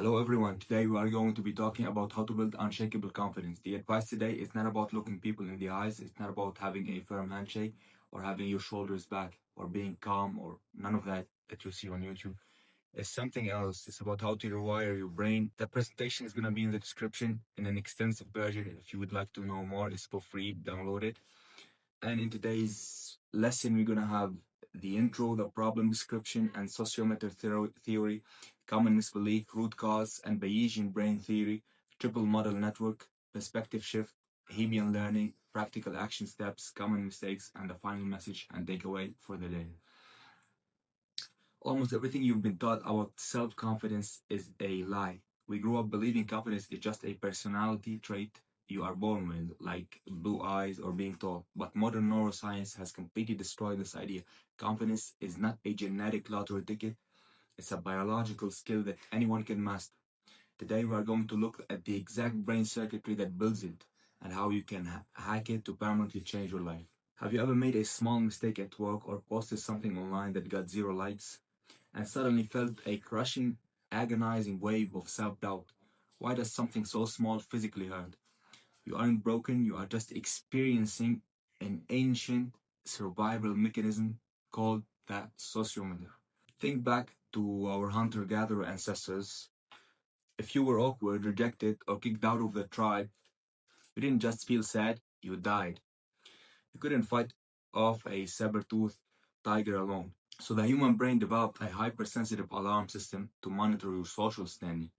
Hello everyone, today we are going to be talking about how to build unshakable confidence. The advice today is not about looking people in the eyes, it's not about having a firm handshake or having your shoulders back or being calm or none of that you see on YouTube. It's something else. It's about how to rewire your brain. The presentation is going to be in the description in an extensive version. If you would like to know more, it's for free, download it. And in today's lesson, we're going to have the intro, the problem description, and sociometer theory, common misbelief, root cause, and Bayesian brain theory, triple model network, perspective shift, Hebbian learning, practical action steps, common mistakes, and the final message and takeaway for the day. Almost everything you've been taught about self-confidence is a lie. We grew up believing confidence is just a personality trait you are born with, like blue eyes or being tall. But modern neuroscience has completely destroyed this idea. Confidence is not a genetic lottery ticket, it's a biological skill that anyone can master. Today, we are going to look at the exact brain circuitry that builds it and how you can hack it to permanently change your life. Have you ever made a small mistake at work or posted something online that got 0 likes and suddenly felt a crushing, agonizing wave of self-doubt? Why does something so small physically hurt? You aren't broken, you are just experiencing an ancient survival mechanism called the sociometer. Think back to our hunter-gatherer ancestors. If you were awkward, rejected, or kicked out of the tribe, you didn't just feel sad, you died. You couldn't fight off a saber-toothed tiger alone. So the human brain developed a hypersensitive alarm system to monitor your social standing.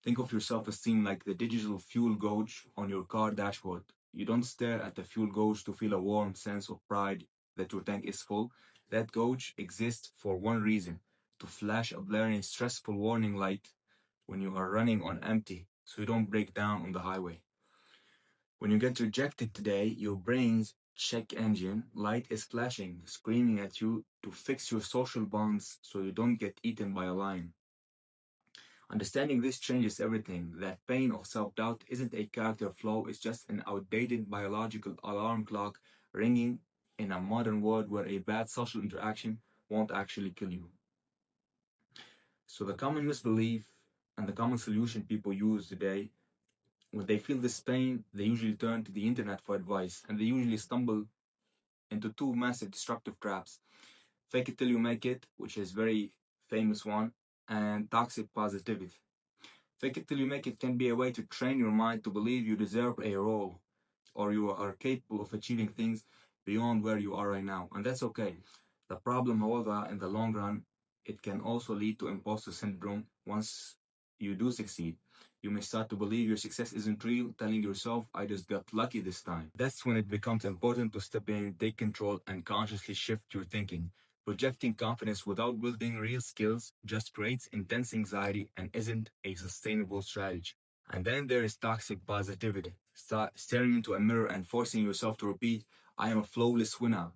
Think of your self-esteem like the digital fuel gauge on your car dashboard. You don't stare at the fuel gauge to feel a warm sense of pride that your tank is full. That gauge exists for one reason: to flash a blaring, stressful warning light when you are running on empty, so you don't break down on the highway. When you get rejected today, your brain's check engine light is flashing, screaming at you to fix your social bonds so you don't get eaten by a lion. Understanding this changes everything. That pain of self-doubt isn't a character flaw, it's just an outdated biological alarm clock ringing in a modern world where a bad social interaction won't actually kill you. So the common misbelief and the common solution people use today, when they feel this pain, they usually turn to the internet for advice, and they usually stumble into two massive destructive traps. Fake it till you make it, which is very famous one, and toxic positivity. Fake it till you make it can be a way to train your mind to believe you deserve a role or you are capable of achieving things beyond where you are right now. And that's okay. The problem, however, in the long run, it can also lead to imposter syndrome. Once you do succeed, you may start to believe your success isn't real, telling yourself, I just got lucky this time. That's when it becomes important to step in, take control, and consciously shift your thinking. Projecting confidence without building real skills just creates intense anxiety and isn't a sustainable strategy. And then there is toxic positivity. Start staring into a mirror and forcing yourself to repeat, I am a flawless winner,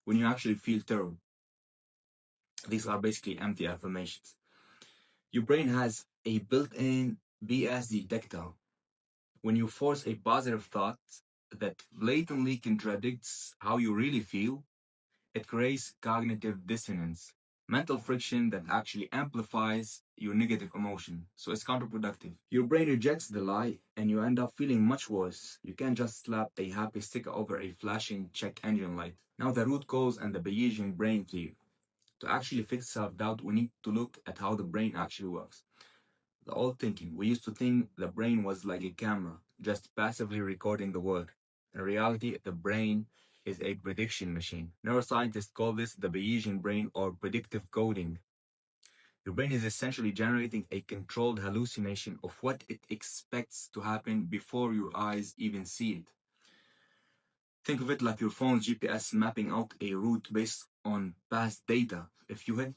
when you actually feel terrible. These are basically empty affirmations. Your brain has a built-in BS detector. When you force a positive thought that blatantly contradicts how you really feel, it creates cognitive dissonance, mental friction that actually amplifies your negative emotion. So it's counterproductive. Your brain rejects the lie and you end up feeling much worse. You can't just slap a happy sticker over a flashing check engine light. Now the root cause and the Bayesian brain theory. To actually fix self-doubt, we need to look at how the brain actually works. The old thinking, we used to think the brain was like a camera, just passively recording the world. In reality, the brain is a prediction machine. Neuroscientists call this the Bayesian brain or predictive coding. Your brain is essentially generating a controlled hallucination of what it expects to happen before your eyes even see it. Think of it like your phone's GPS mapping out a route based on past data. If you hit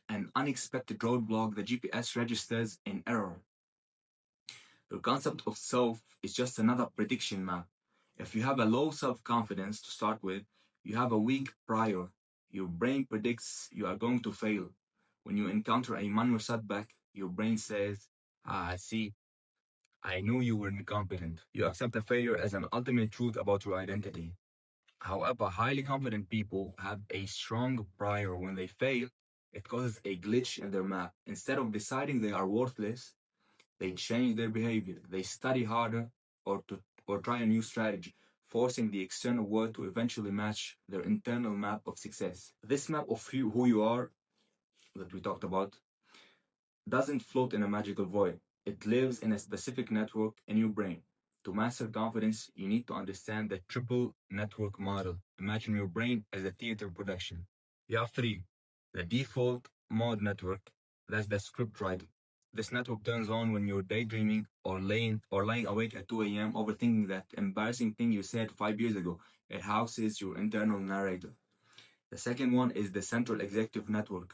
an unexpected roadblock, the GPS registers an error. Your concept of self is just another prediction map. If you have a low self-confidence to start with, you have a weak prior. Your brain predicts you are going to fail. When you encounter a minor setback, your brain says, see, I knew you were incompetent. You accept a failure as an ultimate truth about your identity. However, highly confident people have a strong prior. When they fail, it causes a glitch in their map. Instead of deciding they are worthless, they change their behavior. They study harder or try a new strategy, forcing the external world to eventually match their internal map of success. This map of who you are that we talked about doesn't float in a magical void. It lives in a specific network in your brain. To master confidence, you need to understand the triple network model. Imagine your brain as a theater production. You have three. The default mode network, that's the script writer. This network turns on when you're daydreaming or lying awake at 2 a.m. overthinking that embarrassing thing you said 5 years ago. It houses your internal narrator. The second one is the central executive network,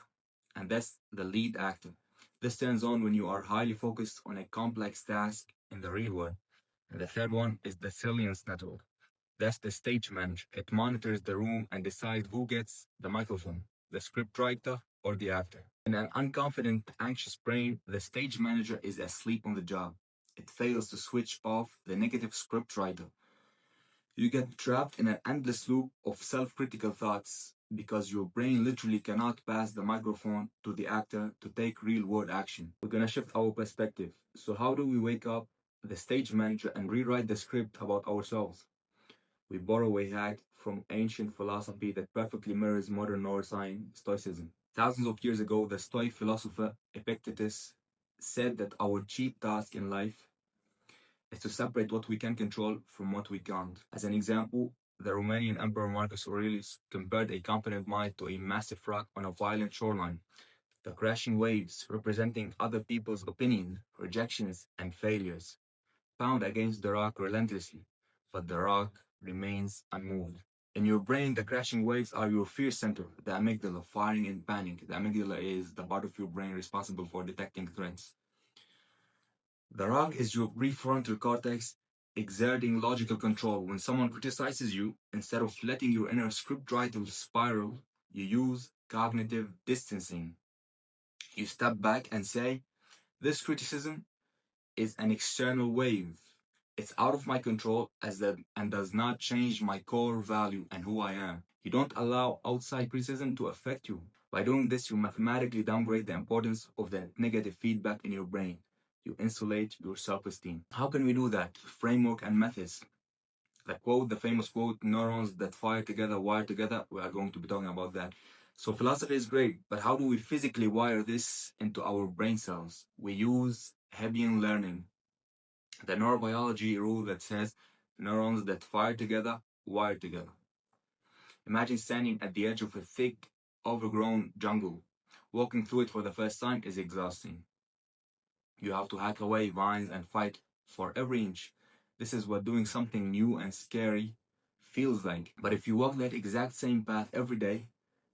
and that's the lead actor. This turns on when you are highly focused on a complex task in the real world. And the third one is the salience network. That's the stage manager. It monitors the room and decides who gets the microphone, the scriptwriter or the actor. In an unconfident, anxious brain, the stage manager is asleep on the job. It fails to switch off the negative scriptwriter. You get trapped in an endless loop of self-critical thoughts because your brain literally cannot pass the microphone to the actor to take real-world action. We're gonna shift our perspective. So how do we wake up the stage manager and rewrite the script about ourselves? We borrow a hack from ancient philosophy that perfectly mirrors modern neuroscience, Stoicism. Thousands of years ago, the Stoic philosopher Epictetus said that our chief task in life is to separate what we can control from what we can't. As an example, the Romanian Emperor Marcus Aurelius compared a confident mind to a massive rock on a violent shoreline. The crashing waves, representing other people's opinion, rejections, and failures, pound against the rock relentlessly, but the rock remains unmoved. In your brain, the crashing waves are your fear center, the amygdala, firing in panic. The amygdala is the part of your brain responsible for detecting threats. The rock is your prefrontal cortex exerting logical control. When someone criticizes you, instead of letting your inner scriptwriter spiral, you use cognitive distancing. You step back and say, this criticism is an external wave. It's out of my control and does not change my core value and who I am. You don't allow outside criticism to affect you. By doing this, you mathematically downgrade the importance of the negative feedback in your brain. You insulate your self-esteem. How can we do that? Framework and methods. The famous quote, neurons that fire together, wire together. We are going to be talking about that. So philosophy is great, but how do we physically wire this into our brain cells? We use Hebbian learning, the neurobiology rule that says neurons that fire together, wire together. Imagine standing at the edge of a thick, overgrown jungle. Walking through it for the first time is exhausting. You have to hack away vines and fight for every inch. This is what doing something new and scary feels like. But if you walk that exact same path every day,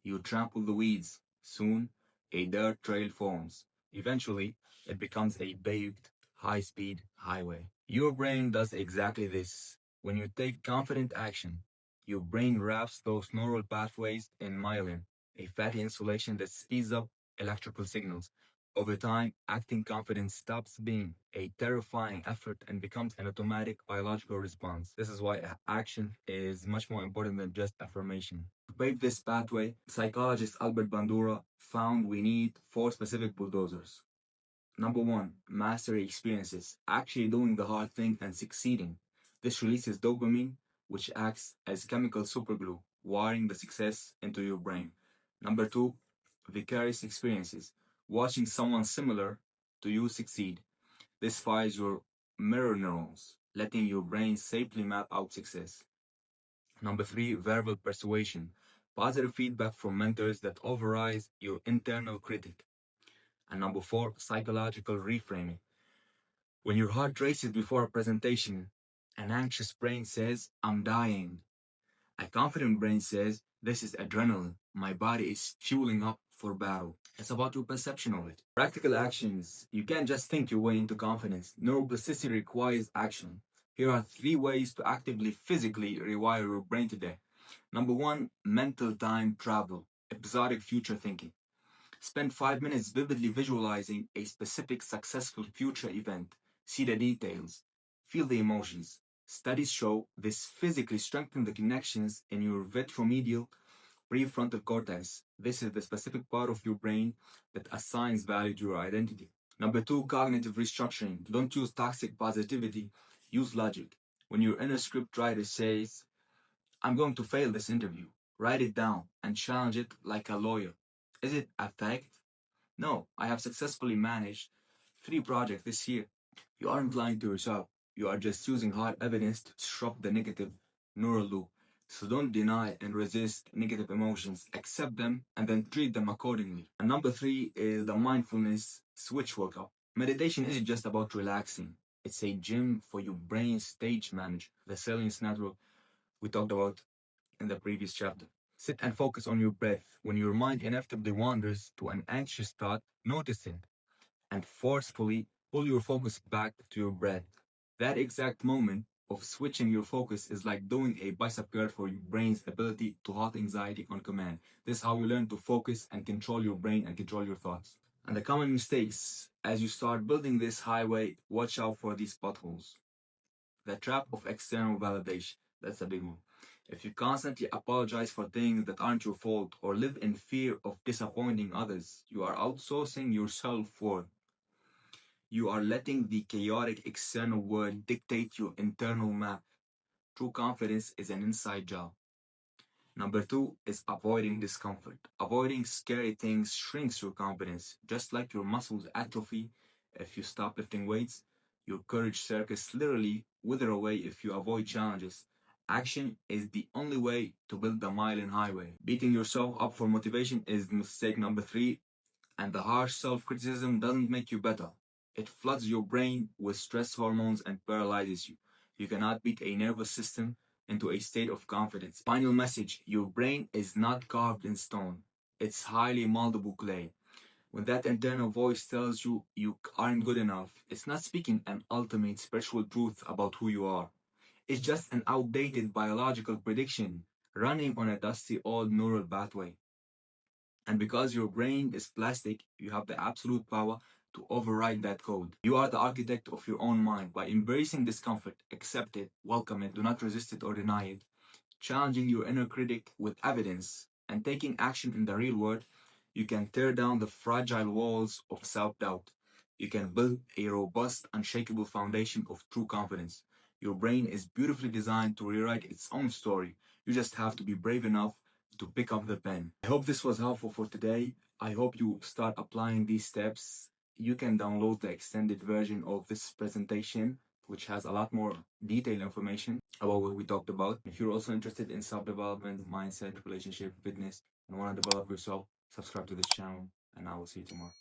you trample the weeds. Soon, a dirt trail forms. Eventually, it becomes a paved, high-speed highway. Your brain does exactly this. When you take confident action, your brain wraps those neural pathways in myelin, a fatty insulation that speeds up electrical signals. Over time, acting confident stops being a terrifying effort and becomes an automatic biological response. This is why action is much more important than just affirmation. To pave this pathway, psychologist Albert Bandura found we need 4 specific bulldozers. Number 1, mastery experiences, actually doing the hard thing and succeeding. This releases dopamine, which acts as chemical superglue, wiring the success into your brain. Number 2, vicarious experiences, watching someone similar to you succeed. This fires your mirror neurons, letting your brain safely map out success. Number 3, verbal persuasion, positive feedback from mentors that overrides your internal critic. And number 4, psychological reframing. When your heart races before a presentation, an anxious brain says, I'm dying. A confident brain says, this is adrenaline. My body is fueling up for battle. It's about your perception of it. Practical actions. You can't just think your way into confidence. Neuroplasticity requires action. Here are 3 ways to actively, physically rewire your brain today. Number 1, mental time travel. Episodic future thinking. Spend 5 minutes vividly visualizing a specific successful future event. See the details. Feel the emotions. Studies show this physically strengthens the connections in your ventromedial Prefrontal cortex. This is the specific part of your brain that assigns value to your identity. Number two, cognitive restructuring. Don't use toxic positivity, use logic. When your inner script writer says, I'm going to fail this interview, write it down and challenge it like a lawyer. Is it a fact? No, I have successfully managed 3 projects this year. You aren't lying to yourself. You are just using hard evidence to disrupt the negative neural loop. So don't deny and resist negative emotions. Accept them and then treat them accordingly. And number three is the mindfulness switch workout. Meditation isn't just about relaxing. It's a gym for your brain stage manager, the salience network we talked about in the previous chapter. Sit and focus on your breath. When your mind inevitably wanders to an anxious thought, notice it and forcefully pull your focus back to your breath. That exact moment of switching your focus is like doing a bicep curl for your brain's ability to halt anxiety on command. This is how you learn to focus and control your brain and control your thoughts. And the common mistakes as you start building this highway, watch out for these potholes. The trap of external validation. That's a big one. If you constantly apologize for things that aren't your fault or live in fear of disappointing others, you are outsourcing your self-worth. You are letting the chaotic external world dictate your internal map. True confidence is an inside job. Number two is avoiding discomfort. Avoiding scary things shrinks your confidence. Just like your muscles atrophy if you stop lifting weights, your courage circuits literally wither away if you avoid challenges. Action is the only way to build the mile-in highway. Beating yourself up for motivation is mistake number three, and the harsh self-criticism doesn't make you better. It floods your brain with stress hormones and paralyzes you. You cannot beat a nervous system into a state of confidence. Final message, your brain is not carved in stone. It's highly moldable clay. When that internal voice tells you you aren't good enough, it's not speaking an ultimate spiritual truth about who you are. It's just an outdated biological prediction running on a dusty old neural pathway. And because your brain is plastic, you have the absolute power to override that code. You are the architect of your own mind. By embracing discomfort, accept it, welcome it, do not resist it or deny it, challenging your inner critic with evidence, and taking action in the real world, you can tear down the fragile walls of self-doubt. You can build a robust, unshakable foundation of true confidence. Your brain is beautifully designed to rewrite its own story. You just have to be brave enough to pick up the pen. I hope this was helpful for today. I hope you start applying these steps. You can download the extended version of this presentation, which has a lot more detailed information about what we talked about. If you're also interested in self-development, mindset, relationship, fitness, and want to develop yourself, subscribe to this channel, and I will see you tomorrow.